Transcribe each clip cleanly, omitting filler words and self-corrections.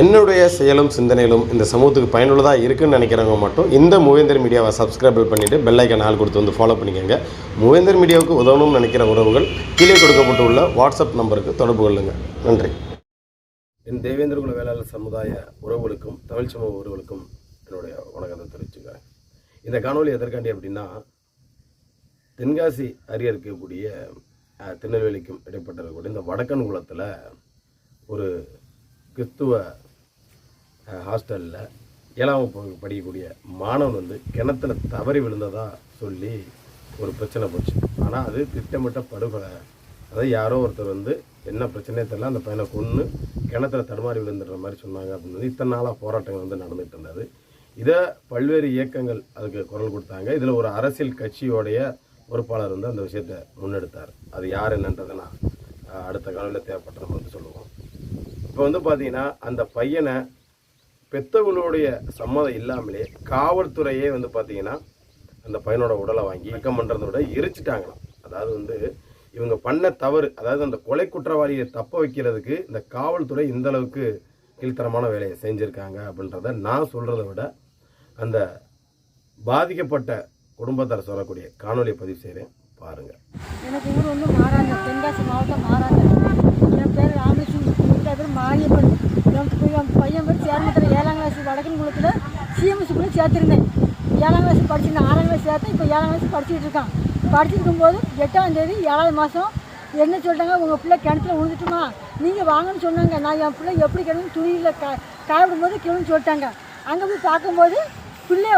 என்னுடைய செயலும் சிந்தனையிலும் இந்த சமூகத்துக்கு பயனுள்ளதாக இருக்குன்னு நினைக்கிறவங்க மட்டும் இந்த மூவேந்தர் மீடியாவை சப்ஸ்கிரைப் பண்ணிவிட்டு பெல் ஐக்கான் ஆல் கொடுத்து வந்து ஃபாலோ பண்ணிக்கோங்க. மூவேந்தர் மீடியாவுக்கு உதவணும்னு நினைக்கிற உறவுகள் கீழே கொடுக்கப்பட்டுள்ள வாட்ஸ்அப் நம்பருக்கு தொடர்பு கொள்ளுங்கள். நன்றி. என் தேவேந்திர குல வேளாளர் சமுதாய உறவுகளுக்கும் தமிழ் சமூக உறவுகளுக்கும் என்னுடைய வணக்கத்தை தெரிவிச்சுக்கிறேன். இந்த காணொலி எதற்காண்டி அப்படின்னா, தென்காசி அருகே இருக்கக்கூடிய திருநெல்வேலிக்கும் இடைப்பட்ட இருக்கக்கூடிய இந்த வடக்கன் குளத்தில் ஒரு கிறிஸ்துவ ஹாஸ்டலில் 7ஆம் வகுப்பு படிக்கக்கூடிய மாணவன் கிணத்துல தவறி விழுந்ததாக சொல்லி ஒரு பிரச்சனை போச்சு. ஆனால் அது திட்டமிட்ட படுகொலை. அதாவது யாரோ ஒருத்தர் என்ன பிரச்சனையே தெரியல, அந்த பையனை கொன்று கிணத்துல தடுமாறி விழுந்துடுற மாதிரி சொன்னாங்க அப்படின்னு இத்தனை நாளாக போராட்டங்கள் நடந்துகிட்டு இருந்தது. இதை பல்வேறு இயக்கங்கள் அதுக்கு குரல் கொடுத்தாங்க. இதில் ஒரு அரசியல் கட்சியோடைய பொறுப்பாளர் அந்த விஷயத்தை முன்னெடுத்தார். அது யார் என்னன்றதை நான் அடுத்த காலையில் தேவைப்பட்ட நம்ம சொல்லுவோம். இப்போ பார்த்தீங்கன்னா, அந்த பையனை பெத்தவங்களுடைய சம்மதம் இல்லாமலே காவல்துறையே பார்த்தீங்கன்னா அந்த பையனோட உடலை வாங்கி இயக்கம் பண்ணுறத விட எரிச்சிட்டாங்களாம். அதாவது இவங்க பண்ண தவறு, அதாவது அந்த கொலை குற்றவாளியை தப்ப வைக்கிறதுக்கு இந்த காவல்துறை இந்த அளவுக்கு கீழ்த்தரமான வேலையை செஞ்சுருக்காங்க அப்படின்றத நான் சொல்கிறத விட அந்த பாதிக்கப்பட்ட குடும்பத்தார் சொல்லக்கூடிய காணொலியை பதிவு செய்கிறேன், பாருங்கள். எனக்கு ஊர் மாறாங்க, தென்காசி மாவட்டம் மாறாங்க. என் பேர் ராமேஸ்வரி, பேர் மாரியப்பன். என் பையன் பேர் சேர்மத்தில் 7ஆம் கிளாஸ் வடக்கன் குளத்தில் சிஎம்எஸ்க்குள்ளே சேர்த்துருந்தேன். 7ஆம் கிளாஸ் படிச்சிருந்தேன், 6ஆம் கிளாஸ் சேர்த்தேன். இப்போ 7ஆம் கிளாஸ் படிச்சுட்டு இருக்கான். படிச்சிருக்கும்போது 8ஆம் தேதி 7ஆவது மாதம் என்ன சொல்லிட்டாங்க, உங்கள் பிள்ளை கிணத்துல விழுந்துட்டுமா, நீங்கள் வாங்கன்னு சொன்னாங்க. நான் என் பிள்ளை எப்படி கிணறு துணியில் காயவிடும்போது கிணறுன்னு சொல்லிட்டாங்க. அங்கே போய் பார்க்கும்போது பிள்ளைய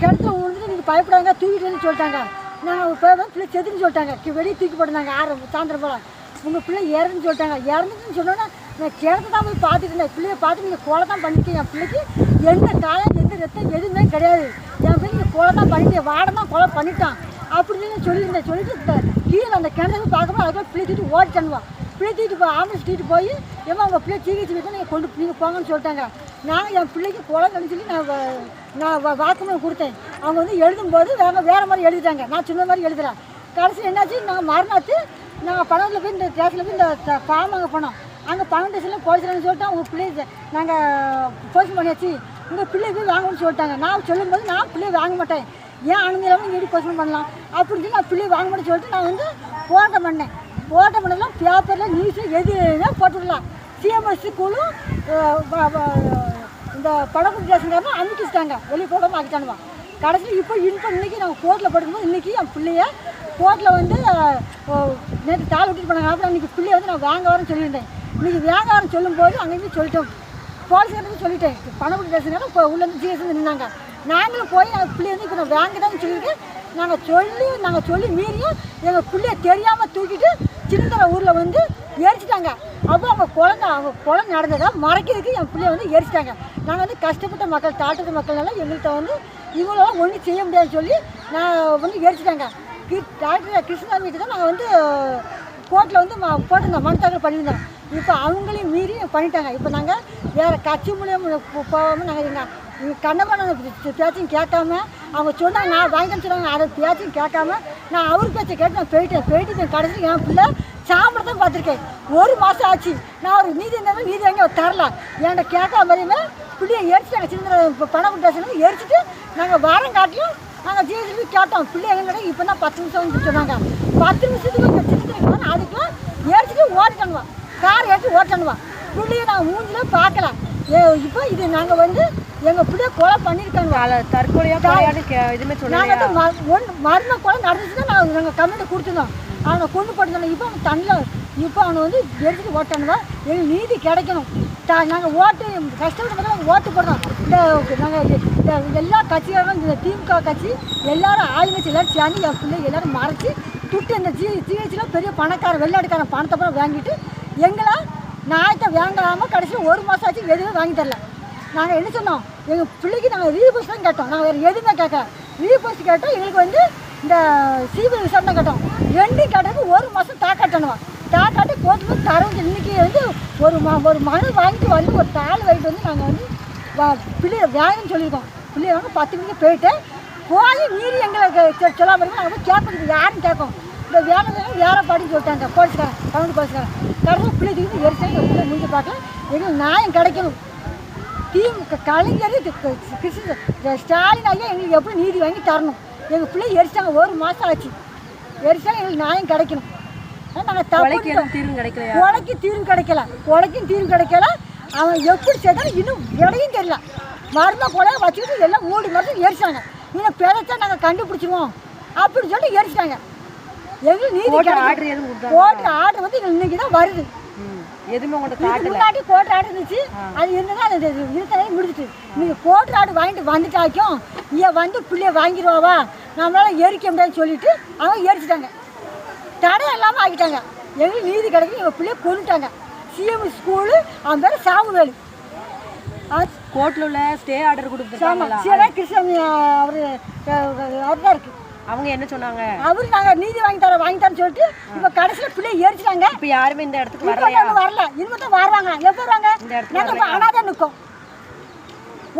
கிணத்துல விழுந்துட்டு நீங்கள் பயப்படாங்க தூக்கிட்டேன்னு சொல்லிட்டாங்க. நாங்கள் இப்போ பிள்ளை செத்துன்னு சொல்லிட்டாங்க. வெளியே தூக்கி போட்டிருந்தாங்க 6 சாயந்தரம் போல். உங்கள் பிள்ளை இறந்துன்னு சொல்லிட்டாங்க. இறந்துன்னு சொன்னோன்னா நான் கிணத்து தான் போய் பார்த்துட்டு இருந்தேன். பிள்ளையை பார்த்து நீங்கள் கொலை தான் பண்ணிட்டேன். என் பிள்ளைக்கு எந்த காயம் எந்த ரத்தம் எதுவுமே கிடையாது. என் பிள்ளை நீங்கள் கொலை தான் பண்ணிட்டேன், வாடை தான் கொலை பண்ணிட்டான் அப்படின்னு சொல்லியிருந்தேன். சொல்லிட்டு கீழே அந்த கிணத்துல பார்க்கும்போது அதுக்கு பிள்ளை தூக்கிட்டு ஓடி தண்ணுவான். பிள்ளை தூக்கிட்டு ஆம்புலன்ஸ் தூக்கிட்டு போய் ஏமா உங்கள் பிள்ளை சிகிச்சை வச்சு நீங்கள் போங்கன்னு சொல்லிட்டாங்க. நாங்கள் என் பிள்ளைக்கு கொலை சொல்லி நான் வாக்குமூலம் கொடுத்தேன். அவங்க எழுதும்போது வேறு மாதிரி எழுதிட்டாங்க. நான் சொன்ன மாதிரி எழுதுகிறேன். கடைசி என்னாச்சு, நாங்கள் மறுநாத்து நாங்கள் பணத்தில் போய் இந்த ஸ்டேஷனில் போய் இந்த ஃபார்ம் வாங்க போனோம். அங்கே 12 ஸ்டேஷனில் போலீஸ்காரன்னு சொல்லிட்டு உங்கள் பிள்ளைய நாங்கள் போஸ்ட் பண்ணியாச்சு, உங்கள் பிள்ளை போய் வாங்கணும்னு சொல்லிட்டாங்க. நான் சொல்லும்போது நான் பிள்ளையை வாங்க மாட்டேன், ஏன் அனுமதி இல்லாமல் நீங்கள் எப்படி போஸ்ட் பண்ணலாம் அப்படின்னு சொல்லி நான் பிள்ளையை வாங்க மாட்டேன்னு சொல்லிட்டு நான் போராட்டம் பண்ணேன். போராட்டம் பண்ணலாம் பேப்பரில் நியூஸில் எதுனா போட்டுடலாம். சிஎம்எஸ் ஸ்கூலும் இந்த படகுடி ஸ்டேஷன்காரனும் அனுப்பிச்சிட்டாங்க, வெளியே போடாமல் ஆக்கிட்டானுவா. கடைசியில் இப்போ இன்றைக்கி நாங்கள் கோர்ட்டில் படுக்கும்போது இன்றைக்கி என் பிள்ளைய கோர்ட்டில் நேற்று தாள் விட்டுட்டு போனாங்க. அப்புறம் இன்றைக்கி பிள்ளைய நான் வாங்க வரேன்னு சொல்லியிருந்தேன். இன்றைக்கி வாங்க வரேன்னு சொல்லும்போது அங்கேயும் சொல்லிட்டோம், போலீஸ்காரங்க சொல்லிட்டேன். பணப்படி பேசுனாலும் இப்போ உள்ளேருந்து ஜிஎஸ் நின்னாங்க. நாங்களும் போய் எங்கள் பிள்ளைய இப்போ நான் வாங்க தான் சொல்லிட்டு நாங்கள் சொல்லி மீறியும் எங்கள் பிள்ளைய தெரியாமல் தூக்கிட்டு சின்னத்தர ஊரில் எரிச்சிட்டாங்க. அப்போ அவங்க கொலை நடந்ததாக மறைக்கிறதுக்கு என் பிள்ளைய எரிச்சிட்டாங்க. நாங்கள் கஷ்டப்பட்ட மக்கள், தாழ்த்தப்பட்ட மக்கள்னால எங்கள்கிட்ட இவங்களெல்லாம் ஒன்றும் செய்ய முடியாதுன்னு சொல்லி நான் எரிச்சிட்டாங்க. டாக்டர் கிருஷ்ணாமிட்டு தான் நாங்கள் கோர்ட்டில் போட்டிருந்தோம், மனு தாக்கல் பண்ணியிருந்தோம். இப்போ அவங்களையும் மீறி பண்ணிட்டாங்க. இப்போ நாங்கள் வேறு கட்சி மூலியம் போகாமல் நாங்கள் எங்கள் கண்ணமான பேச்சையும் கேட்காம அவங்க சொன்னாங்க, நான் வாங்கிட்டேன்னு சொன்னாங்க, அதை பேச்சையும் கேட்காம நான் அவர் பேச்சை கேட்டு நான் போயிட்டு கடைசி என் பிள்ளை சாப்பிட தான் பார்த்துருக்கேன். 1 மாதம் ஆச்சு. நான் ஒரு நீதி இருந்தாலும் நீதி வாங்கி தரல. என்கிட்ட கேட்காம மாதிரியுமே பிள்ளையை எரிச்சிட்டாங்க. சின்ன பணம் பேசணும் எரிச்சிட்டு நாங்கள் வாரம் காட்டிலும் நாங்கள் ஜிஎஸ்பி கேட்டோம். பிள்ளை எங்கே இப்போ தான் 10 நிமிஷம் சொன்னாங்க. 10 நிமிஷத்துக்கு சின்ன அதுக்கெலாம் ஏறிச்சிட்டு ஓடிட்டணுவான், கார் ஏற்றி ஓட்டணுவான். பிள்ளையை நாங்கள் மூஞ்சிலே பார்க்கல. இப்போ இது நாங்கள் எங்கள் பிள்ளைய கொலை பண்ணியிருக்காங்க. தற்கொலையாக இதுமே நாங்கள் மரண கொலை நடந்துச்சுன்னா நாங்கள் கம்ப்ளைண்ட் கொடுத்துருந்தோம். அவனை கொண்டு போட்டுருந்தோம். இப்போ அவன் தண்ணியில் இப்போ அவனை எரிச்சிட்டு ஓட்டணுவா. எங்களுக்கு நீதி கிடைக்கணும். நாங்கள் ஓட்டு கஷ்டப்பட்டு நாங்கள் ஓட்டு போடுறோம். நாங்கள் எல்லா கட்சியாரும் இந்த திமுக கட்சி எல்லாரும் ஆளுங்கட்சி எல்லோரும் சேர்ந்து என் பிள்ளை எல்லோரும் மறைச்சி துட்டு இந்த ஜிஹெச்சில் பெரிய பணக்காரன் வெள்ளாட்டுக்காரன் பணத்தை பூரா வாங்கிட்டு எங்களை நாயத்தை வாங்காமல் கடைசியில் 1 மாதம் ஆச்சு எதுவுமே வாங்கி தரல. நாங்கள் என்ன சொன்னோம், எங்கள் பிள்ளைக்கு நாங்கள் ரீபோஸ்ட் தான் கேட்டோம். நாங்கள் வேறு எதுவுமே கேட்கல. ரீபோஸ்ட் கேட்டோம், எங்களுக்கு இந்த சிபிஐ விசாரணை கேட்டோம். 2 கேட்டதுக்கு 1 மாதம் தாக்காட்டணுவான். தாக்காட்டு கோர்ட்டில் தரவு இன்றைக்கி ஒரு மனு வாங்கிட்டு ஒரு தாள் வாங்கிட்டு நாங்கள் பிள்ளைய வேணும்னு சொல்லியிருக்கோம். பிள்ளைய 10 மணிக்கு போயிட்டு போய் மீறி எங்களை சொல்லாமல் நாங்கள் போய் கேட்போம், யாருன்னு கேட்போம். இந்த வேலை வேற பாடின்னு சொல்லிட்டாங்க போலீஸ்காரன் கவுண்ட் போலீஸ்காரன். கடைசியில் பிள்ளை தூக்கி எரிச்சாங்க. எங்கள் பிள்ளை முடிஞ்சு பார்க்கல. எங்களுக்கு நியாயம் கிடைக்கணும். திமுக கலைஞர் ஸ்டாலின் ஐயா எங்களுக்கு எப்படி நீதி வாங்கி தரணும். எங்கள் பிள்ளை எரிச்சாங்க 1 மாதம் ஆச்சு. எரிச்சாங்க எங்களுக்கு நியாயம் கிடைக்கணும். நாங்கள் தீர்வு கிடைக்கல. கொலைக்கும் தீர்வு கிடைக்கல. அவன் எப்படி செய்தாலும் இன்னும் இடையும் தெரியல. மருந்த கொலையை வச்சுக்கிட்டு எல்லாம் 3 மாதம் எரிச்சாங்க. இன்னும் பிறச்சா நாங்கள் கண்டுபிடிச்சிருவோம் அப்படின்னு சொல்லிட்டு எரிச்சிட்டாங்க. எங்களுக்கு நீதி கிடைக்கும். கோர்ட்டு ஆர்டர் வந்து எங்களுக்கு இன்னைக்கு தான் வருது. முன்னாடி கோர்ட் ஆர்டர் இருந்துச்சு. அது என்னன்னா அது இருந்ததே முடிஞ்சிட்டு. நீங்கள் கோர்ட் ஆர்டர் வாங்கிட்டு வந்துட்டாக்கும் இவன் வந்து பிள்ளைய வாங்கிடுவாவா நம்மளால எரிக்க முடியாதுன்னு சொல்லிட்டு அவங்க எரிச்சிட்டாங்க. தடை இல்லாமல் ஆகிட்டாங்க. எங்களுக்கு நீதி கிடைக்கும். எங்கள் பிள்ளைய கொண்டுட்டாங்க. சிஎம் ஸ்கூலு அவன் பேர் சாமுவேலு. கோர்ட்டில் உள்ள ஸ்டே ஆர்டர் கொடுத்துருக்காங்க. கிருஷ்ணன் அவர் தான் இருக்குது. அவங்க என்ன சொன்னாங்க? அவரு நாங்கள் நீதி வாங்கி தரேன்னு சொல்லிட்டு இப்போ கடைசியில் பிள்ளைய எரிச்சிட்டாங்க. இப்போ யாருமே இந்த இடத்துக்கு வரல. இனிமே தான் வருவாங்க. எப்போ வருவாங்க? நாங்கள் இப்போ அனாதான் நிற்கும்.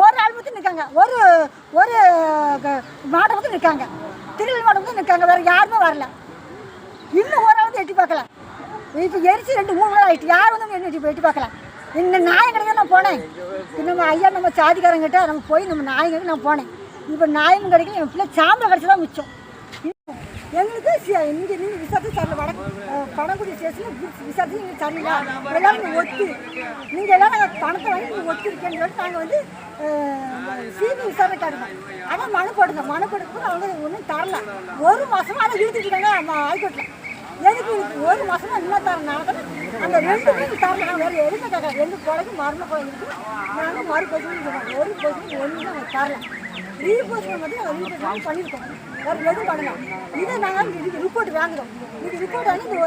ஒரு ஆள் மட்டும் நிற்காங்க. ஒரு மாட்டை மட்டும் நிற்காங்க. திருநெல்வேலி மாட்டை மட்டும் நிற்காங்க. வேறு யாருமே வரல. இன்னும் ஒரு ஆள் வந்து எட்டி பார்க்கல. இப்போ எரிச்சு 2-3 நாள் ஆகிட்டு யாரும் வந்து என்ன எட்டி பார்க்கல. இந்த நாயம் கிடைக்க நான் போனேன். நம்ம ஐயா நம்ம சாதிக்காரங்கிட்ட நம்ம போய் நம்ம நாயம் கிடைக்க நான் போனேன். இப்போ நியாயமும் கிடைக்கல. என் பிள்ளை சாம்பல் கிடச்சி தான் மிச்சம். எங்களுக்கு இங்கே நீங்கள் விசாரித்து சரியில்லை. வடக்கு பணக்குடி ஸ்டேஷனில் விசாரித்து எங்களுக்கு சரியில்லை. எல்லோரும் நீங்கள் ஒத்து நீங்கள் எல்லாம் நாங்கள் பணத்தை வாங்கி நீங்கள் ஒத்து இருக்கேன்னு சொல்லிட்டு நாங்கள் வந்து சிபி விசாரணை காட்டுறோம். அதான் மனு போடும்போது அவங்க ஒன்றும் தரல. 1 மாதமாக அதை இழுத்துக்கிட்டாங்க ஹைகோர்ட்டில். எதுக்கு 1 மாதமாக இன்னும் தரேன். அந்த 2 பேரும் தரல. நாங்கள் வேறு எதுவுமே கேட்கல. எங்கள் குறைக்கு மரண குறை இருக்குது. நாங்கள் மறுபோஷன் சொல்லுவோம். ஒரு போஷன் ஒன்றும் நாங்கள் தரல. ரீபோஸ்மெண்ட் மட்டும் நாங்கள் ரீபோஸ்மெண்ட் பண்ணியிருக்கோம். வேறு எதுவும் பண்ணலாம். இதை நாங்கள் ரிப்போர்ட் வாங்குறோம். இது ரிப்போர்ட் வந்து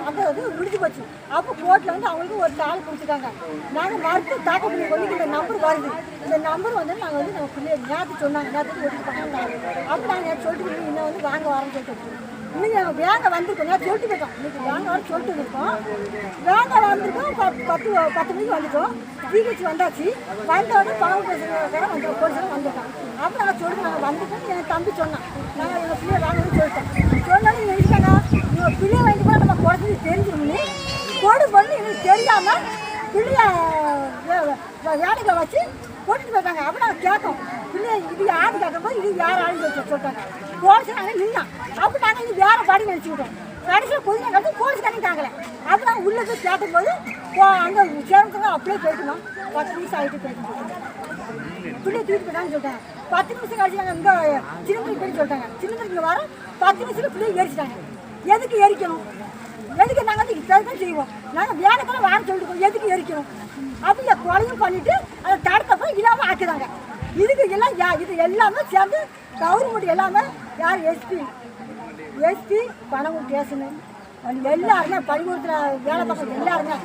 அந்த இது முடிஞ்சு போச்சு. அப்போ கோர்ட்டில் வந்து அவங்களுக்கு ஒரு தாள் கொடுத்துருக்காங்க. நாங்கள் மறுத்து தாக்கல் பண்ணி கொண்டு இந்த நம்பர் வருது. இந்த நம்பர் வந்து நாங்கள் வந்து நம்ம பிள்ளைய நேற்று சொன்னாங்க. நேற்று ஒட்டி பண்ணாங்க. அப்போ நாங்கள் சொல்லிட்டு இன்னும் வந்து வாங்க வரோன்னு சொல்லிட்டு இன்னைக்கு நாங்கள் வேங்க வந்திருக்கோம். நான் சொல்லிட்டு போயிட்டோம். இன்னைக்கு வேங்க வர சொல்லிட்டு இருக்கோம். வேங்க வந்திருக்கோம். 10 மணிக்கு வந்துட்டோம். பிஹெச் வந்தாச்சு. வந்தோடனே பணம் வந்து போலீஸாக வந்துட்டோம். அப்போ நாங்கள் சொல்லிட்டு நாங்கள் வந்துட்டோம். என் தம்பி சொன்னான். நாங்கள் எங்கள் பிள்ளைய வாங்கணும்னு சொல்லிட்டோம். சொன்னாலும் நீங்கள் இருக்காங்க நீங்கள் பிள்ளைய வாங்கி கூட நம்ம குறைச்சி தெரிஞ்சுக்கணும்னு கோடு பண்ணி எங்களுக்கு தெரியாமல் பிள்ளைய வேலைகளை வச்சு போட்டுட்டு போயிட்டாங்க. அப்போ நாங்கள் கேட்டோம். பிள்ளைய இது யாரு கேட்கும்போது இது யார் ஆளுன்னு சொல்லிட்டாங்க. போலீஸ் நாங்கள் நின்னோம். அப்போ நாங்கள் இது வேறு பாடி நினச்சிக்கிட்டோம். கடைசியில் கொஞ்ச நேரம் கழிச்சு போலீஸ் கட்டிட்டாங்களே. அப்போ நாங்கள் உள்ளே போய் கேட்கும்போது அங்கே சேர்ந்துங்க அப்படியே போயிட்டுனோம். 10 நிமிஷம் ஆகிட்டு போயிட்டு பிள்ளைய தூக்கிட்டு போயிட்டான்னு சொல்லிட்டாங்க. 10 நிமிஷம் கழிச்சு நாங்கள் இங்கே சின்னத்துக்கு போய் சொல்லிட்டாங்க. சின்னத்துக்கு இங்கே வர 10 நிமிஷத்தில் பிள்ளைய எரிச்சிட்டாங்க. எதுக்கு எரிக்கணும்? எதுக்கு நாங்கள் வந்து இப்போதான் செய்வோம். நாங்கள் வேலைக்கெல்லாம் வாங்க சொல்லிட்டு எதுக்கு எரிக்கணும்? அப்படி கொலையும் பண்ணிவிட்டு அதை தடுத்தப்பறம் இல்லாமல் ஆக்குதாங்க. இதுக்கு எல்லாம் இது எல்லாமே சேர்ந்து கவர்மெண்ட் எல்லாமே யார் எஸ்பி பணமும் பேசணும். எல்லாருமே பள்ளிக்கூடத்தில் வேலை பார்க்க எல்லாருமே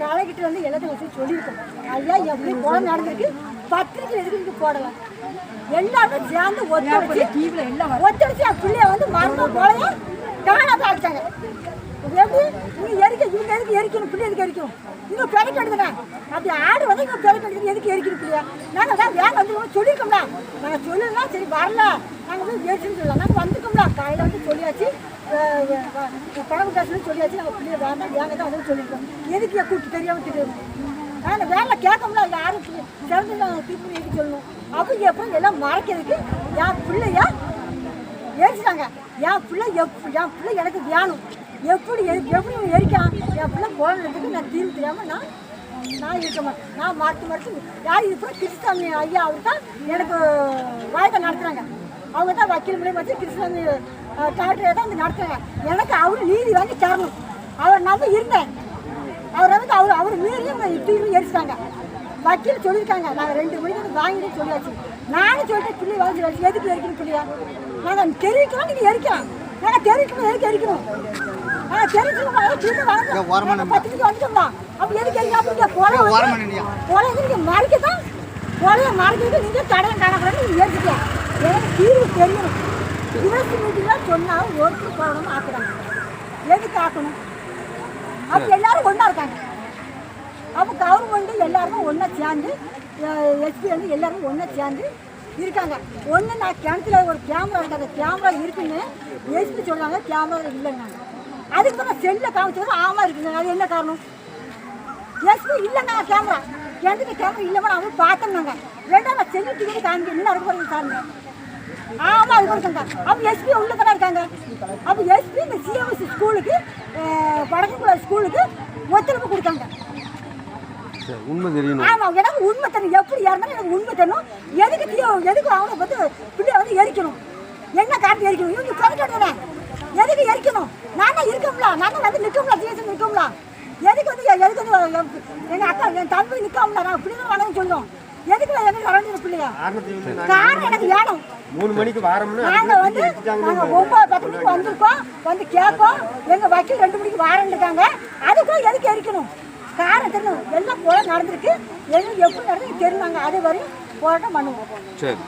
கலைக்கிட்டு வந்து எல்லாத்தையும் வச்சு சொல்லியிருக்கோம். ஐயா எப்படி கொலை நடந்திருக்கு பத்திரிக்கை எதுக்கு இங்கே போடலாம். எல்லாருமே சேர்ந்து ஒத்தடிச்சு என் பிள்ளைய வந்து மரண கொலையை காணாத ஆகிட்டாங்க. எப்படி நீங்கள் இவங்க எதுக்கு எரிக்கணும்? பிள்ளை எதுக்கு எரிக்கணும்? நீங்கள் பிழைக்க வேண்டியதுங்க. அப்படி ஆடு வந்து இங்கே பிழைக்க வேண்டியது எதுக்கு எரிக்கணும்? பிள்ளையா நாங்கள் தான் வேலை வந்து சொல்லியிருக்கோம்ல. நாங்கள் சொல்லலாம் சரி வரல நாங்கள் போய் எரிச்சுன்னு சொல்லலாம். நாங்கள் வந்துருக்கோம்ல. காலையில் வந்து சொல்லியாச்சு பணம் காசுன்னு சொல்லியாச்சு. நாங்கள் பிள்ளைய வேண்டாம் வேங்க தான் வந்து சொல்லியிருக்கோம். எதுக்கு கூப்பிட்டு தெரியாமல் தெரியும். நாங்கள் வேலை கேட்கோம்ல. யாரும் சிறந்து நாங்கள் திருப்பி எதுக்கு சொல்லணும். அப்படி எப்படி எல்லாம் மறைக்கிறதுக்கு என் பிள்ளைய எரிச்சிட்டாங்க. என் பிள்ளை எனக்கு வேணும். எப்படி எரிக்கலாம்? என் பிள்ளை போனதுக்கு நான் தீர்வு தெரியாமல் நான் இருக்க மாட்டேன். நான் மறுத்து யார் இப்போ கிருஷ்ணசாமி ஐயா அவர் தான் எனக்கு வாய்ப்பை நடத்துகிறாங்க. அவங்க தான் வக்கீல் மூலியமாக வச்சு கிருஷ்ணசாமி டாக்டரை தான் வந்து நடத்துகிறாங்க. எனக்கு அவர் நீதி வாங்கி தரணும். அவர் நம்ப இருந்தேன். அவர் வந்து அவர் மீறியும் தீர்வு எரிச்சிட்டாங்க. வக்கீல் சொல்லியிருக்காங்க நாங்கள் 2 மணிக்கு வாங்கிட்டு சொல்லியாச்சு. நானும் சொல்லிட்டு பிள்ளை வாங்கி சொல்லியாச்சு. எதுக்கு எரிக்கணும் பிள்ளையா? நாங்கள் தெரிவிக்கலாம். நீங்கள் எரிக்கலாம். நாங்கள் தெரிவிக்கணும். எதுக்கு எரிக்கணும்? நாங்கள் தெரிவிக்கணும். திரும்ப வாங்க 10 மணிக்கு வந்துட்டோம்னா அப்போ எதுக்கு எரிக்கலாம்? அப்படிங்க கொலை நீங்கள் மறைக்கத்தான் கொலையை மறைக்கிறது நீங்கள் தடையம் காணக்கூடாது. நீங்கள் ஏற்றிக்கலாம். எனக்கு தீர்வு தெரியணும். யூனிவர்சிட்டி மீட்டிங்லாம் சொன்னால் ஒருத்தர் போகணும் ஆக்குறாங்க. எதுக்கு ஆக்கணும்? அப்போ எல்லாரும் ஒன்றா இருக்காங்க. அப்போ கவர்மெண்ட்டு எல்லாருமே ஒன்றா சேர்ந்து எஸ்பி வந்து எல்லாருமே ஒன்றா சேர்ந்து இருக்காங்க. ஒன்று நான் கிணத்துல ஒரு கேமரா இருக்காங்க. கேமரா இருக்குன்னு எஸ்பி சொல்கிறாங்க. கேமரா இல்லைன்னாங்க. அதுக்கு தான் செல்லில் காமிச்சது ஆமாம் இருக்குங்க. அது என்ன காரணம்? எஸ்பி இல்லைங்க கேமரா எந்த கேமரா இல்லைமா அவங்க பார்த்தோம்னாங்க. ரெண்டாவது நான் செல்லு டிக்கெட் காமிக்க என்ன இருக்க போகிறது சாருங்க. ஆமாம் அது கொடுத்தாங்க. அப்போ எஸ்பி உள்ள தானே இருக்காங்க. அப்போ எஸ்பி இந்த சிஎம்எஸ் ஸ்கூலுக்கு வடக்குக்குள்ள ஸ்கூலுக்கு ஒத்துழைப்பு கொடுத்தாங்க. உண்மை தெரியணும். ஆமாம் எனக்கு உண்மை தெரியும். எப்படி இருந்தாலும் எனக்கு உண்மை தெரியும். எதுக்கு அவனை வந்து பிள்ளைய வந்து எரிக்கணும்? என்ன காரணம் எரிக்கணும்? இவங்க கரெக்டாக எதுக்கு எரிக்கணும்? நான் தான் இருக்கோம்ல, நான் தான் வந்து நிற்கும்ல, ஜிஎஸ்எம் நிற்கும்ல. எதுக்கு வந்து எங்கள் அக்கா என் தம்பி நிற்காமல நான் இப்படி தான் வரணும்னு சொல்லுவோம். எதுக்கு எங்களுக்கு வரணும் பிள்ளையா? காரணம் எனக்கு வேணும். 3 மணிக்கு வாரம்னா நாங்கள் வந்து நாங்கள் 9-10 மணிக்கு வந்திருக்கோம், வந்து கேட்போம். எங்கள் வக்கீல் 2 மணிக்கு வாரன்னு இருக்காங்க. அதுக்குள்ள எதுக்கு எரிக்கணும்? காரணம் தெரியணும். எல்லாம் போல நடந்திருக்கு. எங்களுக்கு எப்படி நடந்து தெரியும். நாங்கள் அதே வரையும் போராட்டம் பண்ணுவோம். சரி.